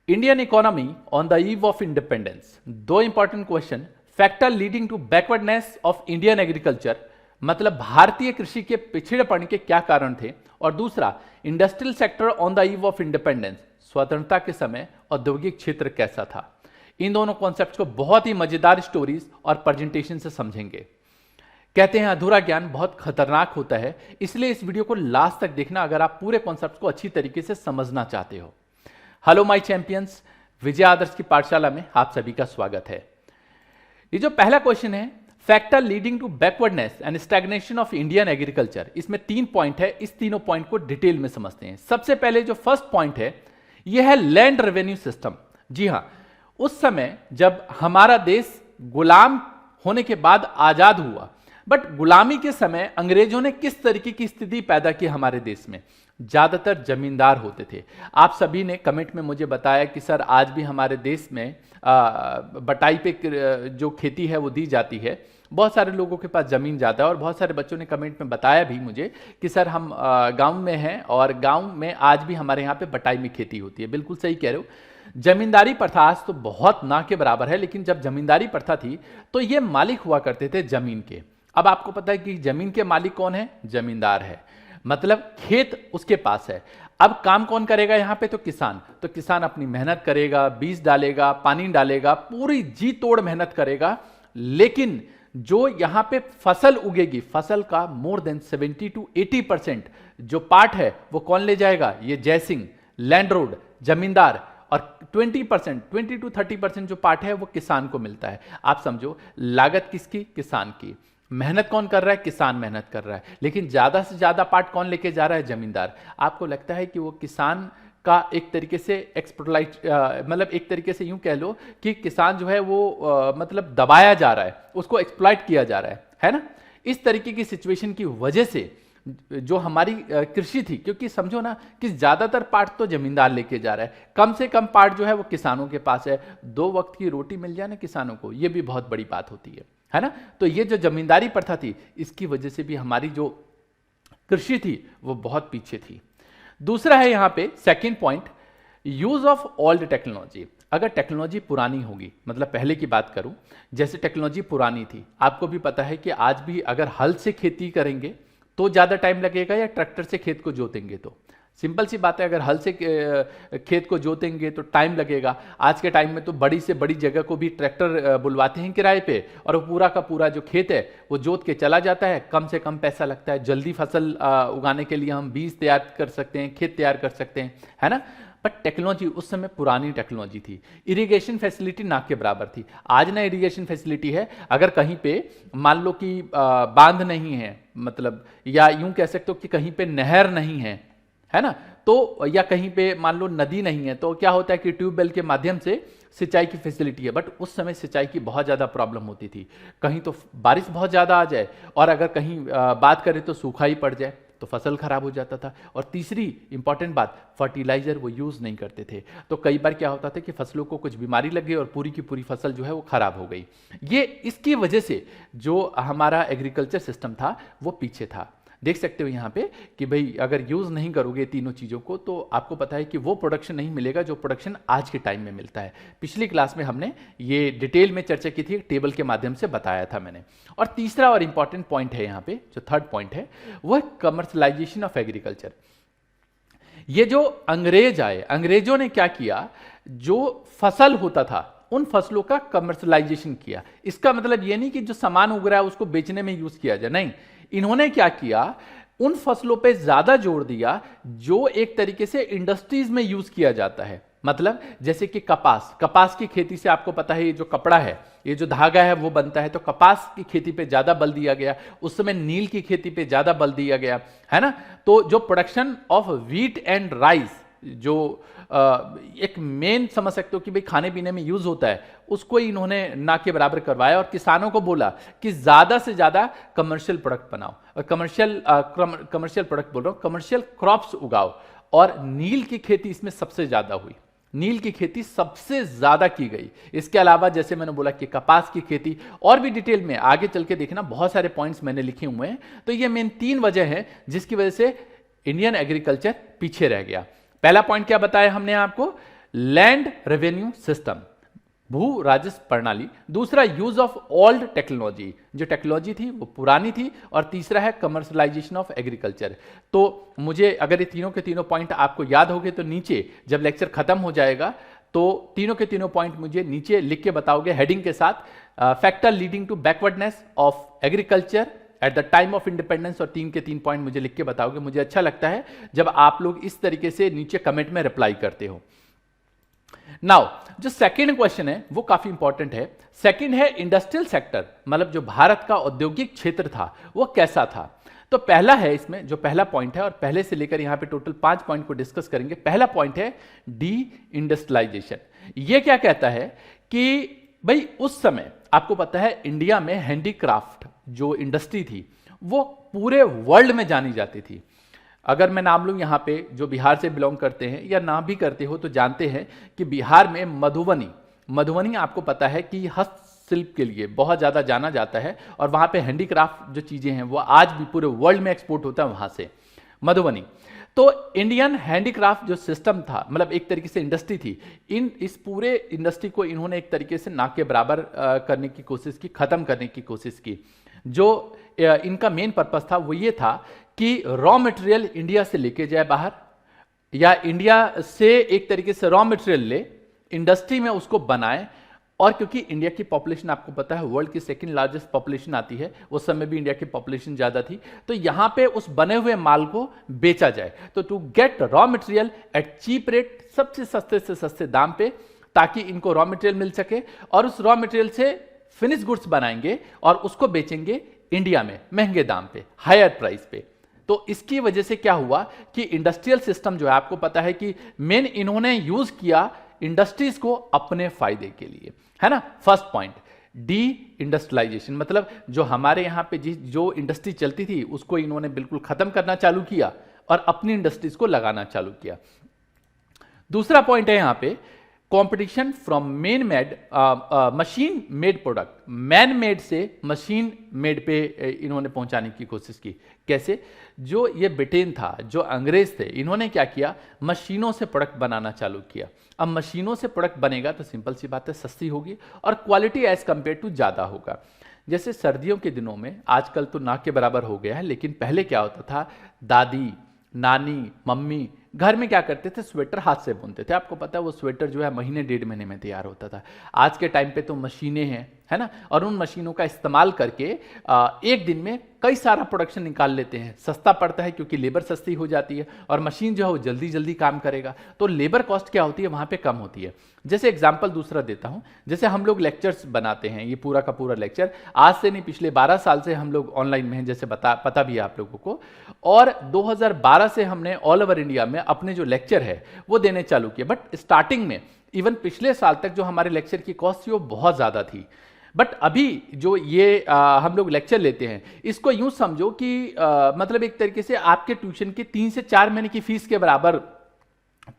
Indian economy on the eve of independence. दो important question. Factor leading to backwardness of Indian agriculture, मतलब भारतीय कृषि के पिछड़ेपन के क्या कारण थे, और दूसरा industrial sector on the eve of independence, स्वतंत्रता के समय औद्योगिक क्षेत्र कैसा था। इन दोनों कॉन्सेप्ट्स को बहुत ही मजेदार स्टोरीज और प्रेजेंटेशन से समझेंगे। कहते हैं अधूरा ज्ञान बहुत खतरनाक होता है, इसलिए इस वीडियो को लास्ट तक देखना अगर आप पूरे कॉन्सेप्ट को अच्छी तरीके से समझना चाहते हो। हेलो माय चैंपियंस, विजय आदर्श की पाठशाला में आप सभी का स्वागत है। ये जो पहला क्वेश्चन है, factor leading to backwardness and stagnation of Indian agriculture, इसमें 3 पॉइंट है। इस तीनों पॉइंट को डिटेल में समझते हैं। सबसे पहले जो फर्स्ट पॉइंट है, यह है लैंड रेवेन्यू सिस्टम। जी हां, उस समय जब हमारा देश गुलाम होने के बाद आजाद हुआ, बट गुलामी के समय अंग्रेजों ने किस तरीके की स्थिति पैदा की हमारे देश में। ज्यादातर जमींदार होते थे। आप सभी ने कमेंट में मुझे बताया कि सर आज भी हमारे देश में बटाई पे जो खेती है वो दी जाती है। बहुत सारे लोगों के पास जमीन ज़्यादा है और बहुत सारे बच्चों ने कमेंट में बताया भी मुझे कि सर हम गांव में हैं और गांव में आज भी हमारे यहाँ पे बटाई में खेती होती है। बिल्कुल सही कह रहे हो। जमींदारी प्रथा आज तो बहुत ना के बराबर है, लेकिन जब जमींदारी प्रथा थी तो ये मालिक हुआ करते थे जमीन के। अब आपको पता है कि जमीन के मालिक कौन है? जमींदार है, मतलब खेत उसके पास है। अब काम कौन करेगा यहाँ पे? तो किसान। तो किसान अपनी मेहनत करेगा, बीज डालेगा, पानी डालेगा, पूरी जी तोड़ मेहनत करेगा, लेकिन जो यहाँ पे फसल उगेगी, फसल का मोर देन 70 to 80% जो पार्ट है वो कौन ले जाएगा? ये जयसिंह, लैंडरोड, जमींदार, और 20% 20 to 30% जो पार्ट है वो किसान को मिलता है। आप समझो, लागत किसकी? किसान की। मेहनत कौन कर रहा है? किसान मेहनत कर रहा है, लेकिन ज्यादा से ज्यादा पार्ट कौन लेके जा रहा है? जमींदार। आपको लगता है कि वो किसान का एक तरीके से एक्सप्लॉइट, मतलब एक तरीके से यूं कह लो कि किसान जो है वो मतलब दबाया जा रहा है, उसको एक्सप्लॉइट किया जा रहा है ना। इस तरीके की सिचुएशन की वजह से जो हमारी कृषि थी, क्योंकि समझो ना कि ज्यादातर पार्ट तो जमींदार लेके जा रहा है, कम से कम पार्ट जो है वो किसानों के पास है। 2 वक्त की रोटी मिल जाए ना किसानों को, ये भी बहुत बड़ी बात होती है ना। तो ये जो जमींदारी प्रथा थी, इसकी वजह से भी हमारी जो कृषि थी वो बहुत पीछे थी। दूसरा है यहाँ पे second point, use of old technology. अगर टेक्नोलॉजी पुरानी होगी, मतलब पहले की बात करूं, जैसे टेक्नोलॉजी पुरानी थी, आपको भी पता है कि आज भी अगर हल से खेती करेंगे तो ज्यादा टाइम लगेगा या ट्रैक्टर से खेत को जोतेंगे तो? सिंपल सी बात है, अगर हल से खेत को जोतेंगे तो टाइम लगेगा। आज के टाइम में तो बड़ी से बड़ी जगह को भी ट्रैक्टर बुलवाते हैं किराए पे, और वो पूरा का पूरा जो खेत है वो जोत के चला जाता है। कम से कम पैसा लगता है, जल्दी फसल उगाने के लिए हम बीज तैयार कर सकते हैं, खेत तैयार कर सकते हैं, है ना। बट टेक्नोलॉजी उस समय पुरानी टेक्नोलॉजी थी। इरिगेशन फैसिलिटी ना के बराबर थी। आज ना इरिगेशन फैसिलिटी है, अगर कहीं पे मान लो कि बांध नहीं है, मतलब या यूं कह सकते हो कि कहीं पे नहर नहीं है ना, तो या कहीं पे मान लो नदी नहीं है, तो क्या होता है कि ट्यूबवेल के माध्यम से सिंचाई की फैसिलिटी है। बट उस समय सिंचाई की बहुत ज़्यादा प्रॉब्लम होती थी। कहीं तो बारिश बहुत ज़्यादा आ जाए, और अगर कहीं बात करें तो सूखा ही पड़ जाए तो फसल खराब हो जाता था। और तीसरी इंपॉर्टेंट बात, फर्टिलाइजर वो यूज़ नहीं करते थे, तो कई बार क्या होता था कि फसलों को कुछ बीमारी लग गई और पूरी की पूरी फसल जो है वो खराब हो गई। ये इसकी वजह से जो हमारा एग्रीकल्चर सिस्टम था वो पीछे था। देख सकते हो यहाँ पे कि भाई अगर यूज नहीं करोगे तीनों चीजों को, तो आपको पता है कि वो प्रोडक्शन नहीं मिलेगा जो प्रोडक्शन आज के टाइम में मिलता है। पिछली क्लास में हमने ये डिटेल में चर्चा की थी, टेबल के माध्यम से बताया था मैंने। और तीसरा और इंपॉर्टेंट पॉइंट है यहाँ पे, जो थर्ड पॉइंट है, वह कमर्शलाइजेशन ऑफ एग्रीकल्चर। ये जो अंग्रेज आए, अंग्रेजों ने क्या किया, जो फसल होता था उन फसलों का कमर्शलाइजेशन किया। इसका मतलब ये नहीं कि जो सामान उग रहा है उसको बेचने में यूज किया जाए, नहीं। इन्होंने क्या किया, उन फसलों पे ज्यादा जोर दिया जो एक तरीके से इंडस्ट्रीज में यूज किया जाता है। मतलब जैसे कि कपास की खेती से आपको पता है ये जो कपड़ा है, ये जो धागा है वो बनता है, तो कपास की खेती पे ज्यादा बल दिया गया। उस समय नील की खेती पे ज्यादा बल दिया गया, है ना। तो जो production of wheat and rice, जो एक मेन समझ सकते हो कि भाई खाने पीने में यूज होता है, उसको ही इन्होंने ना के बराबर करवाया। और किसानों को बोला कि ज्यादा से ज्यादा कमर्शियल प्रोडक्ट बनाओ, और कमर्शियल प्रोडक्ट बोल रहा हूं, कमर्शियल क्रॉप्स उगाओ। और नील की खेती इसमें सबसे ज्यादा हुई, नील की खेती सबसे ज्यादा की गई। इसके अलावा जैसे मैंने बोला कि कपास की खेती, और भी डिटेल में आगे चल के देखना, बहुत सारे पॉइंट्स मैंने लिखे हुए हैं। तो ये मेन 3 वजह है जिसकी वजह से इंडियन एग्रीकल्चर पीछे रह गया। पहला पॉइंट क्या बताया हमने आपको, लैंड रेवेन्यू सिस्टम, भू राजस्व प्रणाली, दूसरा यूज ऑफ ओल्ड टेक्नोलॉजी, जो टेक्नोलॉजी थी वो पुरानी थी, और तीसरा है कमर्शलाइजेशन ऑफ एग्रीकल्चर। तो मुझे अगर ये तीनों के तीनों पॉइंट आपको याद हो गए तो नीचे जब लेक्चर खत्म हो जाएगा तो तीनों के तीनों पॉइंट मुझे नीचे लिख के बताओगे हेडिंग के साथ, factor leading to backwardness of agriculture at the time of independence, और तीन के तीन पॉइंट मुझे लिख के बताओगे। मुझे अच्छा लगता है जब आप लोग इस तरीके से नीचे कमेंट में रिप्लाई करते हो। नाउ जो सेकंड क्वेश्चन है वो काफी इंपॉर्टेंट है। सेकंड है इंडस्ट्रियल सेक्टर, मतलब जो भारत का औद्योगिक क्षेत्र था वो कैसा था। तो पहला है इसमें जो पहला पॉइंट है, और पहले से लेकर यहां पे टोटल 5 पॉइंट को डिस्कस करेंगे। पहला पॉइंट है डी इंडस्ट्रियलाइजेशन। ये क्या कहता है कि भाई उस समय आपको पता है इंडिया में हैंडीक्राफ्ट जो इंडस्ट्री थी वो पूरे वर्ल्ड में जानी जाती थी। अगर मैं नाम लूं यहां पे जो बिहार से बिलोंग करते हैं या ना भी करते हो तो जानते हैं कि बिहार में मधुबनी आपको पता है कि हस्तशिल्प के लिए बहुत ज्यादा जाना जाता है, और वहां पे हैंडीक्राफ्ट जो चीजें हैं वो आज भी पूरे वर्ल्ड में एक्सपोर्ट होता है वहां से, मधुबनी। तो इंडियन हैंडीक्राफ्ट जो सिस्टम था, मतलब एक तरीके से इंडस्ट्री थी, इस पूरे इंडस्ट्री को इन्होंने एक तरीके से ना के बराबर करने की कोशिश की, खत्म करने की कोशिश की। जो इनका मेन पर्पस था वो ये था कि रॉ मटेरियल इंडिया से लेके जाए बाहर, या इंडिया से एक तरीके से रॉ मटेरियल ले, इंडस्ट्री में उसको बनाए, और क्योंकि इंडिया की पॉपुलेशन आपको पता है वर्ल्ड की सेकंड लार्जेस्ट पॉपुलेशन आती है, उस समय भी इंडिया की पॉपुलेशन ज्यादा थी, तो यहां पे उस बने हुए माल को बेचा जाए। तो to get raw material at cheap rate, सबसे सस्ते से सस्ते दाम पे, ताकि इनको रॉ मटेरियल मिल सके, और उस रॉ मटेरियल से फिनिश गुड्स बनाएंगे और उसको बेचेंगे इंडिया में महंगे दाम पे, हायर प्राइस पे। तो इसकी वजह से क्या हुआ कि इंडस्ट्रियल सिस्टम जो है आपको पता है कि मेन इन्होंने यूज किया इंडस्ट्रीज को अपने फायदे के लिए, है ना। फर्स्ट पॉइंट डी इंडस्ट्रियलाइजेशन, मतलब जो हमारे यहां पे जो इंडस्ट्री चलती थी उसको इन्होंने बिल्कुल खत्म करना चालू किया और अपनी इंडस्ट्रीज को लगाना चालू किया। दूसरा पॉइंट है यहां पे competition from machine made product, man made से मशीन मेड पे इन्होंने पहुंचाने की कोशिश की। कैसे? जो ये ब्रिटेन था, जो अंग्रेज थे, इन्होंने क्या किया, मशीनों से प्रोडक्ट बनाना चालू किया। अब मशीनों से प्रोडक्ट बनेगा तो सिंपल सी बात है सस्ती होगी और क्वालिटी एज कंपेयर टू ज्यादा होगा। जैसे सर्दियों के दिनों में, आजकल तो ना के बराबर हो गया है, लेकिन पहले क्या होता था, दादी, नानी, मम्मी घर में क्या करते थे, स्वेटर हाथ से बुनते थे। आपको पता है वो स्वेटर जो है महीने 1.5 महीने में तैयार होता था। आज के टाइम पे तो मशीनें हैं, है ना, और उन मशीनों का इस्तेमाल करके एक दिन में कई सारा प्रोडक्शन निकाल लेते हैं। सस्ता पड़ता है क्योंकि लेबर सस्ती हो जाती है, और मशीन जो है वो जल्दी जल्दी काम करेगा, तो लेबर कॉस्ट क्या होती है वहां पे कम होती है। जैसे एग्जांपल दूसरा देता हूं, जैसे हम लोग लेक्चर्स बनाते हैं, ये पूरा का पूरा लेक्चर आज से नहीं, पिछले 12 साल से हम लोग ऑनलाइन में हैं, जैसे पता भी है आप लोगों को, और 2012 से हमने ऑल ओवर इंडिया में अपने जो लेक्चर है वो देने चालू किए। बट स्टार्टिंग में इवन पिछले साल तक जो हमारे लेक्चर की कॉस्ट थी वो बहुत ज्यादा थी। बट अभी जो ये हम लोग लेक्चर लेते हैं, इसको यूं समझो कि मतलब एक तरीके से आपके ट्यूशन की 3 से 4 महीने की फीस के बराबर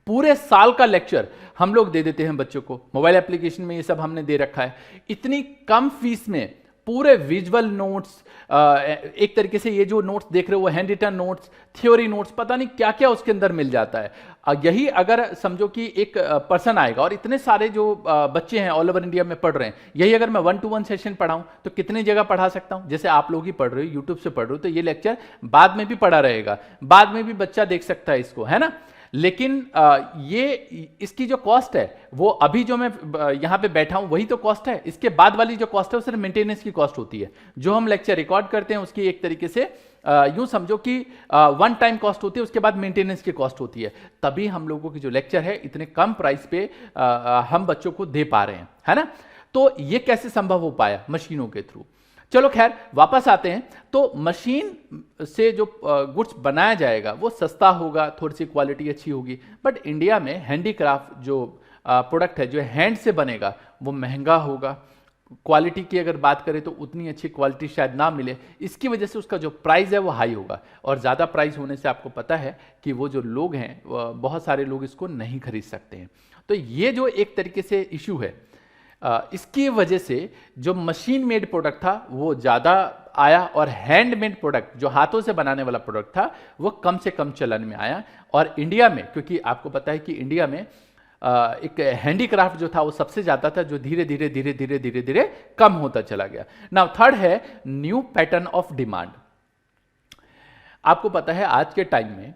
पूरे साल का लेक्चर हम लोग दे देते हैं बच्चों को। मोबाइल एप्लीकेशन में ये सब हमने दे रखा है। इतनी कम फीस में पूरे विजुअल नोट्स, एक तरीके से ये जो नोट्स देख रहे हो वो hand written notes, theory notes, पता नहीं क्या क्या उसके अंदर मिल जाता है। यही अगर समझो कि एक पर्सन आएगा और इतने सारे जो बच्चे हैं ऑल ओवर इंडिया में पढ़ रहे हैं, यही अगर मैं 1-to-1 सेशन पढ़ाऊं तो कितनी जगह पढ़ा सकता हूं। जैसे आप लोग ही पढ़ रहे हो, यूट्यूब से पढ़ रहे हो, तो ये लेक्चर बाद में भी पढ़ा रहेगा, बाद में भी बच्चा देख सकता है इसको, है ना। लेकिन ये इसकी जो कॉस्ट है वो अभी जो मैं यहां पे बैठा हूं वही तो कॉस्ट है। इसके बाद वाली जो कॉस्ट है वो सिर्फ मेंटेनेंस की कॉस्ट होती है। जो हम लेक्चर रिकॉर्ड करते हैं उसकी एक तरीके से यूं समझो कि 1 टाइम कॉस्ट होती है, उसके बाद मेंटेनेंस की कॉस्ट होती है। तभी हम लोगों की जो लेक्चर है इतने कम प्राइस पे हम बच्चों को दे पा रहे हैं, है ना। तो ये कैसे संभव हो पाया? मशीनों के थ्रू। चलो खैर वापस आते हैं। तो मशीन से जो गुड्स बनाया जाएगा वो सस्ता होगा, थोड़ी सी क्वालिटी अच्छी होगी। बट इंडिया में हैंडीक्राफ्ट जो प्रोडक्ट है, जो हैंड से बनेगा, वो महंगा होगा। क्वालिटी की अगर बात करें तो उतनी अच्छी क्वालिटी शायद ना मिले, इसकी वजह से उसका जो प्राइस है वो हाई होगा। और ज़्यादा प्राइस होने से आपको पता है कि वो जो लोग हैं, बहुत सारे लोग इसको नहीं खरीद सकते हैं। तो ये जो एक तरीके से इशू है, इसकी वजह से जो मशीन मेड प्रोडक्ट था वो ज़्यादा आया, और हैंडमेड प्रोडक्ट जो हाथों से बनाने वाला प्रोडक्ट था वो कम से कम चलन में आया। और इंडिया में, क्योंकि आपको पता है कि इंडिया में एक हैंडीक्राफ्ट जो था वो सबसे ज्यादा था, जो धीरे धीरे धीरे धीरे धीरे धीरे कम होता चला गया। नाउ थर्ड है न्यू पैटर्न ऑफ डिमांड। आपको पता है आज के टाइम में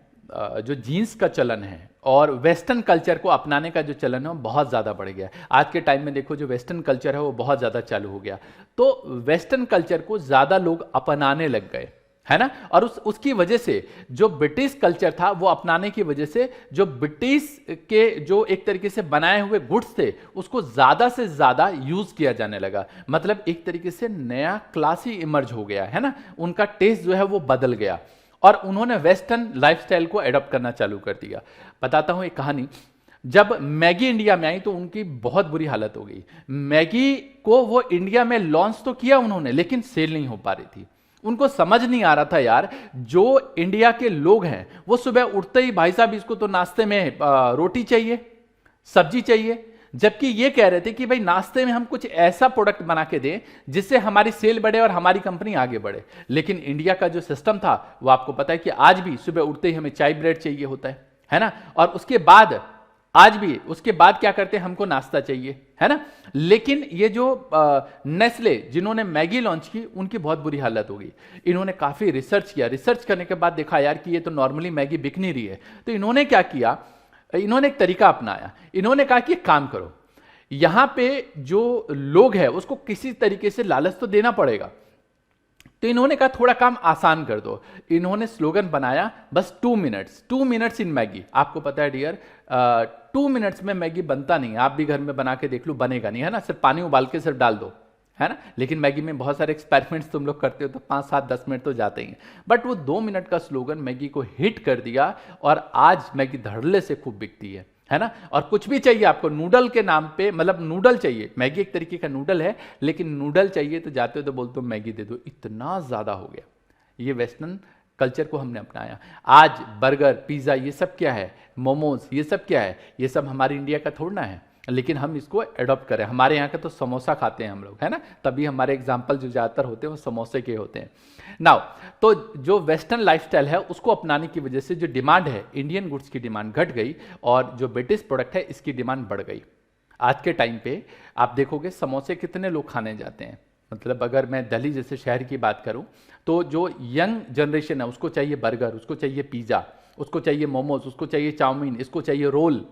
जो जीन्स का चलन है और वेस्टर्न कल्चर को अपनाने का जो चलन है वो बहुत ज़्यादा बढ़ गया। आज के टाइम में देखो जो वेस्टर्न कल्चर है वो बहुत ज़्यादा चालू हो गया, तो वेस्टर्न कल्चर को ज़्यादा लोग अपनाने लग गए, है ना। और उसकी वजह से जो ब्रिटिश कल्चर था वो अपनाने की वजह से जो ब्रिटिश के जो एक तरीके से बनाए हुए गुड्स थे उसको ज़्यादा से ज़्यादा यूज़ किया जाने लगा। मतलब एक तरीके से नया क्लास ही इमर्ज हो गया, है ना। उनका टेस्ट जो है वो बदल गया और उन्होंने वेस्टर्न लाइफस्टाइल को एडॉप्ट करना चालू कर दिया। बताता हूं एक कहानी। जब मैगी इंडिया में आई तो उनकी बहुत बुरी हालत हो गई। मैगी को वो इंडिया में लॉन्च तो किया उन्होंने, लेकिन सेल नहीं हो पा रही थी। उनको समझ नहीं आ रहा था यार, जो इंडिया के लोग हैं वो सुबह उठते ही भाई साहब इसको तो नाश्ते में रोटी चाहिए, सब्जी चाहिए, जबकि ये कह रहे थे कि भाई नाश्ते में हम कुछ ऐसा प्रोडक्ट बना के दें जिससे हमारी सेल बढ़े और हमारी कंपनी आगे बढ़े। लेकिन इंडिया का जो सिस्टम था वो आपको पता है कि आज भी सुबह उठते ही हमें चाय ब्रेड चाहिए होता है ना। और उसके बाद आज भी उसके बाद क्या करते हैं, हमको नाश्ता चाहिए, है ना। लेकिन ये जो नेस्ले जिन्होंने मैगी लॉन्च की उनकी बहुत बुरी हालत हो गई। इन्होंने काफी रिसर्च किया, रिसर्च करने के बाद देखा यार कि ये तो नॉर्मली मैगी बिक नहीं रही है। तो इन्होंने क्या किया, इन्होंने एक तरीका अपनाया। इन्होंने कहा कि एक काम करो, यहां पे जो लोग हैं उसको किसी तरीके से लालच तो देना पड़ेगा। तो इन्होंने कहा थोड़ा काम आसान कर दो। इन्होंने स्लोगन बनाया बस 2 मिनट्स इन मैगी। आपको पता है डियर, 2 मिनट्स में मैगी बनता नहीं है। आप भी घर में बना के देख लो, बनेगा नहीं, है ना। सिर्फ पानी उबाल के सिर्फ डाल दो, है ना। लेकिन मैगी में बहुत सारे एक्सपेरिमेंट्स तुम लोग करते हो तो 5, 7, 10 मिनट तो जाते ही हैं। बट वो 2 मिनट का स्लोगन मैगी को हिट कर दिया और आज मैगी धड़ल्ले से खूब बिकती है ना। और कुछ भी चाहिए आपको नूडल के नाम पे, मतलब नूडल चाहिए, मैगी एक तरीके का नूडल है, लेकिन नूडल चाहिए तो जाते हो तो बोलते हो मैगी दे दो। इतना ज्यादा हो गया। ये वेस्टर्न कल्चर को हमने अपनाया। आज बर्गर, पिज्जा, ये सब क्या है, मोमोज, ये सब क्या है, ये सब हमारे इंडिया का थोड़ा ना है, लेकिन हम इसको एडॉप्ट करें। हमारे यहाँ का तो समोसा खाते हैं हम लोग, है ना। तभी हमारे एग्जाम्पल जो ज़्यादातर होते हैं वो समोसे के होते हैं। नाउ तो जो वेस्टर्न लाइफस्टाइल है उसको अपनाने की वजह से जो डिमांड है, इंडियन गुड्स की डिमांड घट गई और जो ब्रिटिश प्रोडक्ट है इसकी डिमांड बढ़ गई। आज के टाइम पे आप देखोगे समोसे कितने लोग खाने जाते हैं। मतलब अगर मैं दिल्ली जैसे शहर की बात करूं तो जो यंग जनरेशन है उसको चाहिए बर्गर, उसको चाहिए पिज़्ज़ा, उसको चाहिए मोमोज, उसको चाहिए चाउमीन, इसको चाहिए रोल,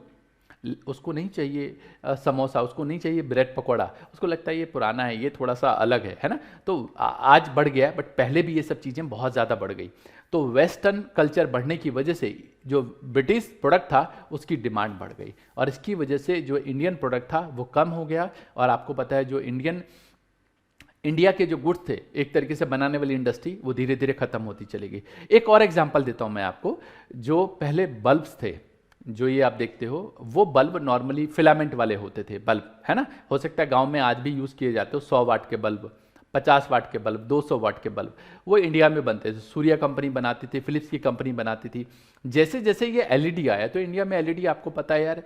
उसको नहीं चाहिए समोसा, उसको नहीं चाहिए ब्रेड पकौड़ा। उसको लगता है ये पुराना है, ये थोड़ा सा अलग है ना। तो आज बढ़ गया, बट पहले भी ये सब चीज़ें बहुत ज़्यादा बढ़ गई। तो वेस्टर्न कल्चर बढ़ने की वजह से जो ब्रिटिश प्रोडक्ट था उसकी डिमांड बढ़ गई और इसकी वजह से जो इंडियन प्रोडक्ट था वो कम हो गया। और आपको पता है जो इंडिया के जो गुड्स थे, एक तरीके से बनाने वाली इंडस्ट्री, वो धीरे धीरे खत्म होती चली गई। एक और एग्जांपल देता हूं मैं आपको। जो पहले बल्ब्स थे, जो ये आप देखते हो, वो बल्ब नॉर्मली फिलामेंट वाले होते थे बल्ब, है ना। हो सकता है गांव में आज भी यूज किए जाते हो। 100 वाट के बल्ब, 50 वाट के बल्ब, 200 वाट के बल्ब, वो इंडिया में बनते थे। सूर्या कंपनी बनाती थी, फिलिप्स की कंपनी बनाती थी। जैसे जैसे ये एलईडी आया तो इंडिया में एलईडी आपको पता है यार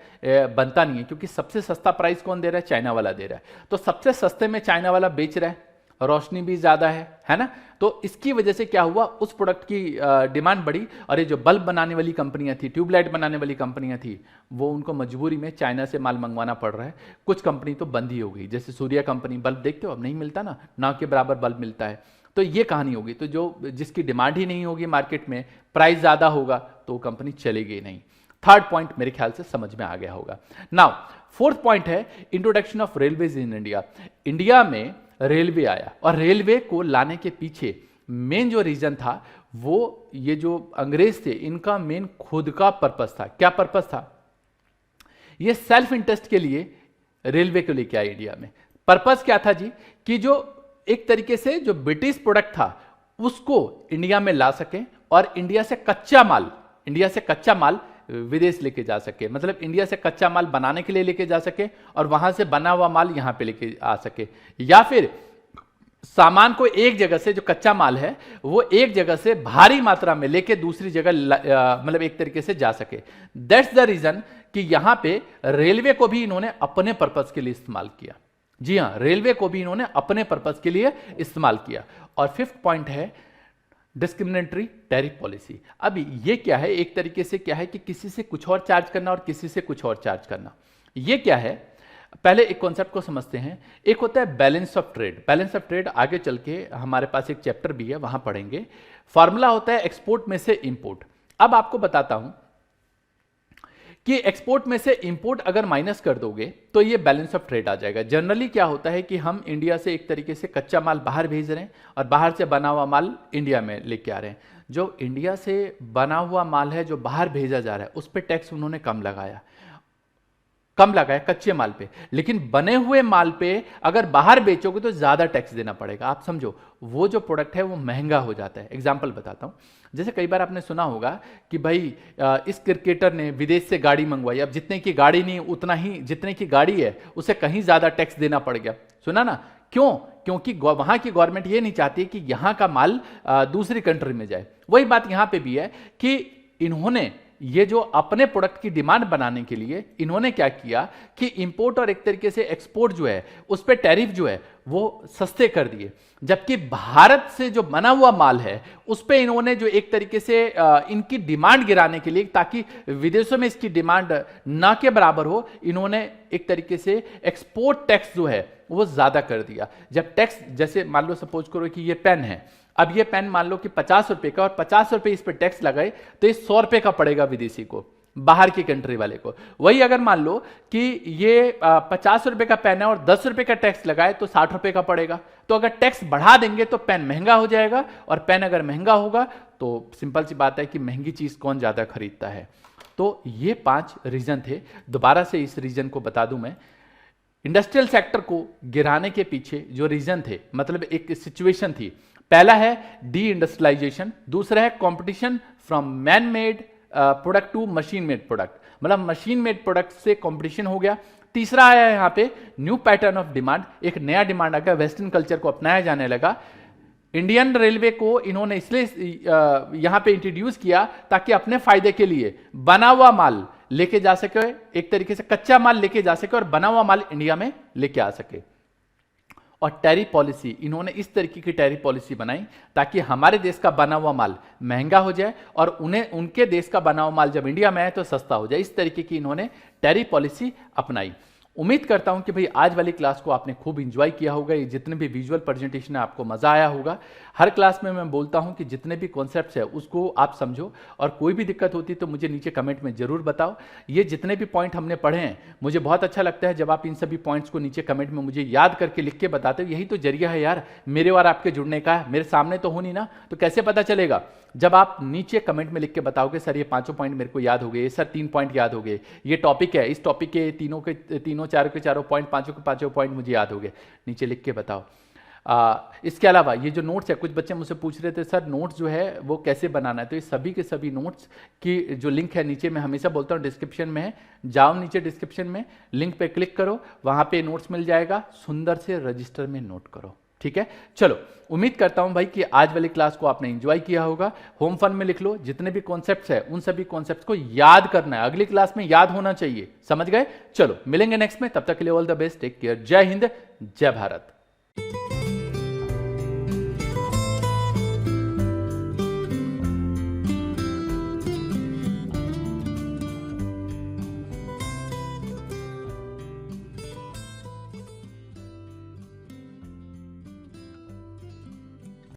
बनता नहीं है, क्योंकि सबसे सस्ता प्राइस कौन दे रहा है, चाइना वाला दे रहा है। तो सबसे सस्ते में चाइना वाला बेच रहा है, रोशनी भी ज्यादा है ना। तो इसकी वजह से क्या हुआ, उस प्रोडक्ट की डिमांड बढ़ी और ये जो बल्ब बनाने वाली कंपनियां थी, ट्यूबलाइट बनाने वाली कंपनियां थी, वो उनको मजबूरी में चाइना से माल मंगवाना पड़ रहा है। कुछ कंपनी तो बंद ही हो गई, जैसे सूर्या कंपनी, बल्ब देखते हो अब नहीं मिलता ना के बराबर बल्ब मिलता है। तो ये कहानी होगी। तो जो जिसकी डिमांड ही नहीं होगी मार्केट में, प्राइस ज्यादा होगा, तो कंपनी चलेगी नहीं। थर्ड पॉइंट मेरे ख्याल से समझ में आ गया होगा। नाउ फोर्थ पॉइंट है introduction of railways in India. India में रेलवे आया और रेलवे को लाने के पीछे मेन जो रीजन था वो ये जो अंग्रेज थे इनका मेन खुद का पर्पस था। क्या पर्पस था, ये सेल्फ इंटरेस्ट के लिए रेलवे को लेके आए इंडिया में। पर्पस क्या था जी, कि जो एक तरीके से जो ब्रिटिश प्रोडक्ट था उसको इंडिया में ला सके और इंडिया से कच्चा माल विदेश लेके जा सके। मतलब इंडिया से कच्चा माल बनाने के लिए लेके जा सके और वहां से बना हुआ माल यहां पे लेके आ सके, या फिर सामान को एक जगह से, जो कच्चा माल है वो एक जगह से भारी मात्रा में लेके दूसरी जगह मतलब एक तरीके से जा सके। दैट्स द रीजन कि यहां पे रेलवे को भी इन्होंने अपने पर्पस के लिए इस्तेमाल किया। जी हां, रेलवे को भी इन्होंने अपने पर्पस के लिए इस्तेमाल किया। और फिफ्थ पॉइंट है डिस्क्रिमिनेटरी टैरिफ पॉलिसी। अब ये क्या है, एक तरीके से क्या है कि किसी से कुछ और चार्ज करना और किसी से कुछ और चार्ज करना। ये क्या है, पहले एक कॉन्सेप्ट को समझते हैं। एक होता है balance of trade. Balance of trade आगे चल के हमारे पास एक चैप्टर भी है, वहां पढ़ेंगे। फॉर्मूला होता है एक्सपोर्ट में से इंपोर्ट। अब आपको बताता हूं कि एक्सपोर्ट में से इंपोर्ट अगर माइनस कर दोगे तो ये बैलेंस ऑफ ट्रेड आ जाएगा। जनरली क्या होता है कि हम इंडिया से एक तरीके से कच्चा माल बाहर भेज रहे हैं और बाहर से बना हुआ माल इंडिया में लेके आ रहे हैं। जो इंडिया से बना हुआ माल है जो बाहर भेजा जा रहा है उस पर टैक्स उन्होंने कम लगाया कच्चे माल पे, लेकिन बने हुए माल पे अगर बाहर बेचोगे तो ज्यादा टैक्स देना पड़ेगा। आप समझो, वो जो प्रोडक्ट है वो महंगा हो जाता है। एग्जांपल बताता हूं, जैसे कई बार आपने सुना होगा कि भाई इस क्रिकेटर ने विदेश से गाड़ी मंगवाई, अब जितने की गाड़ी नहीं उतना ही जितने की गाड़ी है उसे कहीं ज्यादा टैक्स देना पड़ गया। सुना ना? क्यों? क्योंकि वहां की गवर्नमेंट ये नहीं चाहती कि यहां का माल दूसरी कंट्री में जाए। वही बात यहां पे भी है कि इन्होंने ये जो अपने प्रोडक्ट की डिमांड बनाने के लिए इन्होंने क्या किया कि इंपोर्ट और एक तरीके से एक्सपोर्ट जो है उस पर टैरिफ जो है वो सस्ते कर दिए, जबकि भारत से जो बना हुआ माल है उस पर इन्होंने जो एक तरीके से इनकी डिमांड गिराने के लिए, ताकि विदेशों में इसकी डिमांड ना के बराबर हो, इन्होंने एक तरीके से एक्सपोर्ट टैक्स जो है वो ज्यादा कर दिया। जब टैक्स, जैसे मान लो सपोज करो कि ये पेन है, अब ये पेन मान लो कि 50 रुपए का और 50 रुपए इस पर टैक्स लगाए तो ये 100 रुपए का पड़ेगा विदेशी को, बाहर की कंट्री वाले को। वही अगर मान लो कि ये 50 रुपए का पेन है और 10 रुपए का टैक्स लगाए तो 60 रुपए का पड़ेगा। तो अगर टैक्स बढ़ा देंगे तो पेन महंगा हो जाएगा, और पेन अगर महंगा होगा तो सिंपल सी बात है कि महंगी चीज कौन ज्यादा खरीदता है। तो ये 5 रीजन थे। दोबारा से इस रीजन को बता दूं मैं, इंडस्ट्रियल सेक्टर को गिराने के पीछे जो रीजन थे, मतलब एक सिचुएशन थी। पहला है डी इंडस्ट्रियलाइजेशन, दूसरा है competition from man made product to machine made product, मतलब मशीन मेड प्रोडक्ट से कंपटीशन हो गया। तीसरा आया यहां पे न्यू पैटर्न ऑफ डिमांड, एक नया डिमांड आ गया, वेस्टर्न कल्चर को अपनाया जाने लगा। इंडियन रेलवे को इन्होंने इसलिए यहां पे इंट्रोड्यूस किया ताकि अपने फायदे के लिए बना हुआ माल लेके जा सके, एक तरीके से कच्चा माल लेके जा सके और बना हुआ माल इंडिया में लेके आ सके। और टैरिफ पॉलिसी, इन्होंने इस तरीके की टैरिफ पॉलिसी बनाई ताकि हमारे देश का बना हुआ माल महंगा हो जाए और उन्हें उनके देश का बना हुआ माल जब इंडिया में आए तो सस्ता हो जाए। इस तरीके की इन्होंने टैरिफ पॉलिसी अपनाई। उम्मीद करता हूं कि भाई आज वाली क्लास को आपने खूब इंजॉय किया होगा। ये जितने भी विजुअल प्रेजेंटेशन है आपको मजा आया होगा। हर क्लास में मैं बोलता हूं कि जितने भी कॉन्सेप्ट्स है उसको आप समझो, और कोई भी दिक्कत होती तो मुझे नीचे कमेंट में जरूर बताओ। ये जितने भी पॉइंट हमने पढ़े हैं मुझे बहुत अच्छा लगता है जब आप इन सभी पॉइंट्स को नीचे कमेंट में मुझे याद करके लिख के बताते हो। यही तो जरिया है यार मेरे और आपके जुड़ने का। मेरे सामने तो हो नहीं ना, तो कैसे पता चलेगा? जब आप नीचे कमेंट में लिख के बताओगे सर ये 5 पॉइंट मेरे को याद हो गए, सर 3 पॉइंट याद हो गए, ये टॉपिक है, इस टॉपिक के तीनों चारों के चारों पॉइंट, पांचों के पांचों पॉइंट मुझे याद हो गए, नीचे लिख के बताओ। इसके अलावा ये जो नोट्स है, कुछ बच्चे मुझसे पूछ रहे थे सर नोट्स जो है वो कैसे बनाना है, तो ये सभी के सभी नोट्स की जो लिंक है नीचे, मैं हमेशा बोलता हूँ डिस्क्रिप्शन में है, जाओ नीचे डिस्क्रिप्शन में लिंक पे क्लिक करो, वहां पे नोट्स मिल जाएगा, सुंदर से रजिस्टर में नोट करो। ठीक है, चलो उम्मीद करता हूं भाई कि आज वाली क्लास को आपने एंजॉय किया होगा। होम फन में लिख लो, जितने भी कॉन्सेप्ट्स है उन सभी कॉन्सेप्ट्स को याद करना है, अगली क्लास में याद होना चाहिए। समझ गए? चलो मिलेंगे नेक्स्ट में, तब तक के लिए all the best, take care, जय हिंद, जय भारत।